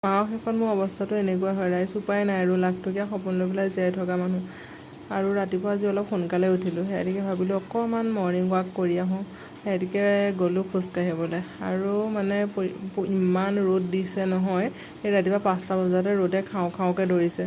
মাহৰ শেষত মোৰ অৱস্থাটো এনেকুৱা হয় ৰাইজ উপায় নাই আৰু লাখটকীয়া সপোন লৈ পেলাই জীয়াই থকা মানুহ আৰু ৰাতিপুৱা আজি অলপ সোনকালে উঠিলোঁ সেয়াটিকে ভাবিলোঁ অকণমান মৰ্ণিং ৱাক কৰি আহোঁ সেয়াটিকে গ'লোঁ খোজকাঢ়িবলৈ আৰু মানে ইমান ৰ'দ দিছে নহয় এই ৰাতিপুৱা 5টা বজাতে ৰ'দে খাওঁ খাওঁকৈ ধৰিছে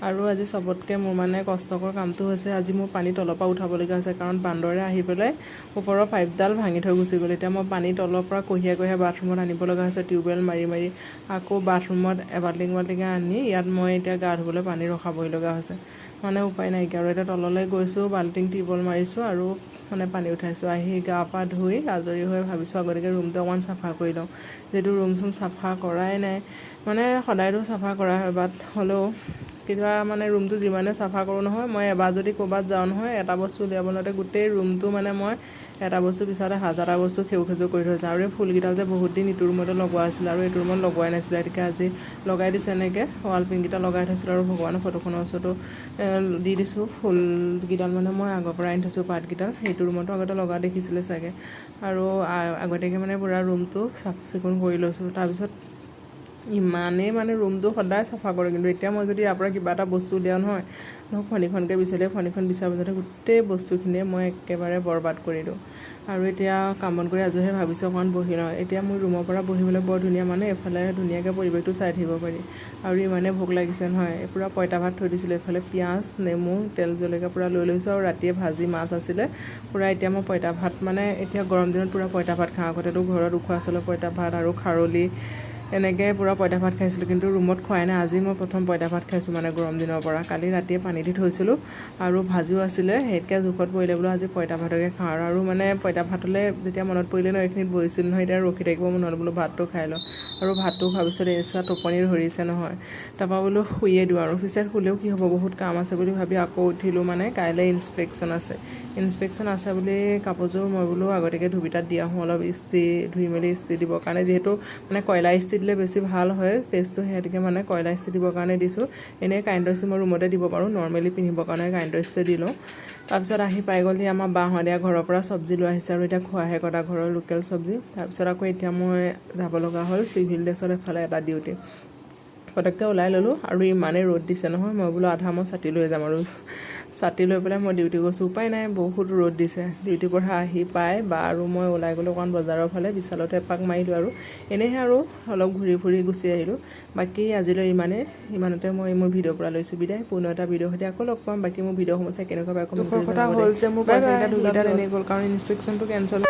আৰু আজি চবতকৈ মোৰ মানে কষ্টকৰ কামটো হৈছে আজি মোৰ পানী তলৰ পৰা উঠাবলগীয়া হৈছে কাৰণ বান্দৰে আহি পেলাই ওপৰৰ পাইপডাল ভাঙি থৈ গুচি গ'ল এতিয়া মই পানী তলৰ পৰা কঢ়িয়াই কঢ়িয়াই বাথৰুমত আনিব লগা হৈছে টিউবৱেল মাৰি মাৰি আকৌ বাথৰুমত বাল্টিঙে আনি ইয়াত মই এতিয়া গা ধুবলৈ পানী ৰখাবই লগা হৈছে মানে উপায় নাইকিয়া আৰু এতিয়া তললৈ গৈছোঁ বাল্টিং টিউবৱেল মাৰিছোঁ আৰু মানে পানী উঠাইছোঁ আহি গা পা ধুই আজৰি হৈ ভাবিছোঁ আগতীয়াকৈ ৰুমটো অকণমান চাফা কৰি লওঁ যিহেতু ৰুম চুম চাফা কৰাই নাই মানে সদায়তো চাফা কৰা হয় বাট হ'লেও কিবা মানে ৰুমটো যিমানে চাফা কৰোঁ নহয় মই এবাৰ যদি ক'ৰবাত যাওঁ নহয় এটা বস্তু উলিয়াব নোৱাৰোঁতে গোটেই ৰুমটো মানে মই এটা বস্তু বিচাৰোঁতে হাজাৰটা বস্তু খেউ কৰি থৈছোঁ আৰু এই ফুলকেইডাল যে বহুত দিন ইটো ৰুমতে লগোৱা আছিল আৰু এইটো ৰুমত লগোৱাই নাছিলোঁ গতিকে আজি লগাই দিছোঁ এনেকৈ ৱাল পিনকেইটা লগাই থৈছিলোঁ আৰু ভগৱানৰ ফটোখনৰ ওচৰতো দি দিছোঁ ফুলকেইডাল মানে মই আগৰ পৰা আনি থৈছোঁ পাতকেইডাল সেইটো ৰুমতো আগতে লগা দেখিছিলে চাগে আৰু আগতীয়াকৈ মানে পূৰা ৰুমটো চাফ চিকুণ কৰি লৈছোঁ তাৰপিছত ইমানেই মানে ৰুমটো সদায় চাফা কৰোঁ কিন্তু এতিয়া মই যদি ইয়াৰ পৰা কিবা এটা বস্তু উলিয়াওঁ নহয় ফণীখনকৈ বিচাৰিলে ফণীখন বিচাৰ পাছতে গোটেই বস্তুখিনিয়ে মই একেবাৰে বৰবাদ কৰি দিওঁ আৰু এতিয়া কাম বন কৰি আজৰি হৈ ভাবিছোঁ অকণমান বহি লওঁ এতিয়া মোৰ ৰুমৰ পৰা বহিবলৈ বৰ ধুনীয়া মানে এইফালে ধুনীয়াকৈ পৰিৱেশটো চাই থাকিব পাৰি আৰু ইমানেই ভোক লাগিছে নহয় পূৰা পঁইতা ভাত থৈ দিছিলোঁ এইফালে পিঁয়াজ নেমু তেল জলকীয়া পূৰা লৈ লৈছোঁ আৰু ৰাতিয়ে ভাজি মাছ আছিলে পূৰা এতিয়া মই পঁইতা ভাত মানে এতিয়া গৰম দিনত পূৰা পঁইতা ভাত খাওঁ আগতেতো ঘৰত উখোৱা চাউলৰ পঁইতা ভাত আৰু খাৰলি এনেকৈ পূৰা পঁইতা ভাত খাইছিলোঁ কিন্তু ৰুমত খোৱাই নাই আজি মই প্ৰথম পঁইতা ভাত খাইছোঁ মানে গৰম দিনৰ পৰা কালি ৰাতিয়ে পানী দি থৈছিলোঁ আৰু ভাজিও আছিলে সেইতকৈ জোখত পৰিলে বোলো আজি পঁইতা ভাতকে খাওঁ আৰু মানে পঁইতা ভাতলৈ যেতিয়া মনত পৰিলে ন এইখিনিত বহিছিলোঁ নহয় এতিয়া ৰখি থাকিব মন হ'ল বোলো ভাতটো খাই লওঁ আৰু ভাতটো খোৱাৰ পিছত এচুৱা টোপনি ধৰিছে নহয় তাৰপৰা বোলো শুইয়ে দিওঁ আৰু পিছত শুলেও কি হ'ব বহুত কাম আছে বুলি ভাবি আকৌ উঠিলোঁ মানে কাইলৈ ইনস্পেকশ্যন আছে বুলি কাপোৰযোৰ মই বোলো আগতীয়াকৈ ধুবিটাত দি আহোঁ অলপ ইস্ত্ৰি ধুই মেলি ইস্ত্ৰি দিবৰ কাৰণে যিহেতু মানে কয়লা ইস্ত্ৰি দিলে বেছি ভাল হয় পেজটো সেয়াটিকে মানে কয়লা ইস্ত্ৰি দিবৰ কাৰণে দিছোঁ এনেই কাৰেণ্টৰ ইস্ত্ৰি মই ৰুমতে দিব পাৰোঁ নৰ্মেলি পিন্ধিবৰ কাৰণে কাৰেণ্টৰ ইস্ত্ৰি দি লওঁ তাৰপিছত আহি পাই গ'লহি আমাৰ বাহঁতীয়া ঘৰৰ পৰা চব্জি লৈ আহিছে আৰু এতিয়া খোৱাহে কটা ঘৰৰ লোকেল চব্জি তাৰপিছত আকৌ এতিয়া মই যাব লগা হ'ল চিভিল ড্ৰেছত এফালে এটা ডিউটি পটককৈ ওলাই ল'লোঁ আৰু ইমানেই ৰ'দ দিছে নহয় মই বোলো আধা মই ছাতি লৈ যাম আৰু ছাতি লৈ পেলাই মই ডিউটি গৈছোঁ উপায় নাই বহুত ৰ'দ দিছে ডিউটিৰ পৰা আহি পাই বা আৰু মই ওলাই গ'লোঁ অকণমান বজাৰৰ ফালে বিশালতে এপাক মাৰিলোঁ আৰু এনেহে আৰু অলপ ঘূৰি ফুৰি গুচি আহিলোঁ বাকী আজিলৈ ইমানতে মই মোৰ ভিডিঅ'ৰ পৰা লৈছোঁ বিদায় পুনৰ এটা ভিডিঅ'ৰ সৈতে আকৌ লগ পাম বাকী মোৰ ভিডিঅ'সমূহ চাই কেনেকুৱা পাই দুখৰ কথা হ'ল যে মোৰ পইচাকেইটা ধুবিটাত এনেই গ'ল কাৰণ ইনস্পেকশ্যনটো কেঞ্চেল